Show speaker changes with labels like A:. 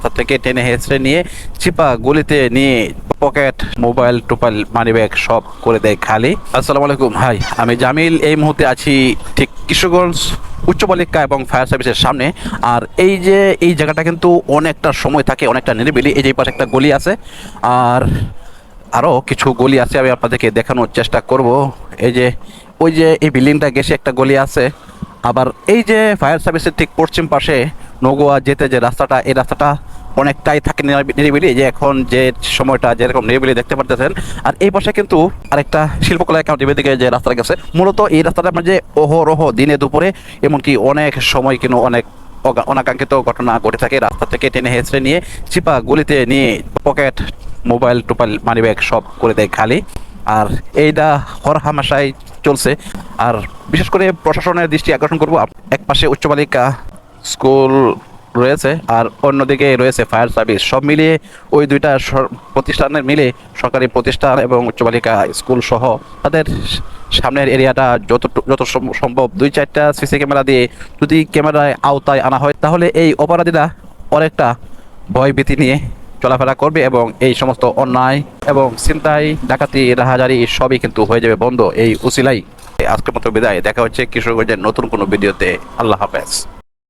A: রাস্তা থেকে টেনে হেঁচড়ে নিয়ে চিপা গলিতে নিয়ে পকেট, মোবাইল, টোপাল, মানিব্যাগ সব করে দেয় খালি। আসসালামু আলাইকুম ভাই, আমি জামিল। এই মুহূর্তে আছি ঠিক কিশোরগঞ্জ উচ্চ বালিকা এবং ফায়ার সার্ভিসের সামনে। আর এই জায়গাটা কিন্তু অনেকটা সময় থাকে, অনেকটা নিরিবিলি। এই যে পাশে একটা গলি আছে, আর আরও কিছু গলি আছে, আমি আপনাদেরকে দেখানোর চেষ্টা করব। এই যে ওই যে এই বিল্ডিংটা গেছে একটা গলি আছে। আবার এই যে ফায়ার সার্ভিসের ঠিক পশ্চিম পাশে নগোয়া যেতে যে রাস্তাটা, এই রাস্তাটা অনেকটাই থাকে নিরিবিলি। যে এখন যে সময়টা যেরকম নিরিবিলি দেখতে পারতেছেন। আর এই পাশে কিন্তু আরেকটা শিল্পকলা একাডেমির দিকে যে রাস্তাটা গেছে, মূলত এই রাস্তাটা মানে যে অহরহ দিনে দুপুরে এমনকি অনেক সময় কিন্তু অনেক অনাকাঙ্ক্ষিত ঘটনা ঘটে থাকে। রাস্তা থেকে টেনে হেঁচড়ে নিয়ে চিপা গলিতে নিয়ে পকেট, মোবাইল, টোপাল, মানিব্যাগ সব করে দেয় খালি। আর এইটা হরহামেশাই চলছে। আর বিশেষ করে প্রশাসনের দৃষ্টি আকর্ষণ করব, এক পাশে উচ্চ বালিকা স্কুল রয়েছে আর অন্যদিকে রয়েছে ফায়ার সার্ভিস। সব মিলিয়ে ওই দুইটা প্রতিষ্ঠানের মিলে সরকারি প্রতিষ্ঠান এবং উচ্চ বালিকা স্কুল সহ তাদের সামনের এরিয়াটা যত সম্ভব 2-4টা সিসি ক্যামেরা দিয়ে যদি ক্যামেরায় আওতায় আনা হয়, তাহলে এই অপরাধীরা অনেকটা ভয়ভীতি নিয়ে চলাফেরা করবে এবং এই সমস্ত অন্যায় এবং ছিনতাই, ডাকাতি, রাহাজারি সবই কিন্তু হয়ে যাবে বন্ধ এই উসিলাই। আজকের মতো বিদায়, দেখা হচ্ছে কিশোরগঞ্জের নতুন কোনো ভিডিওতে। আল্লাহ হাফেজ।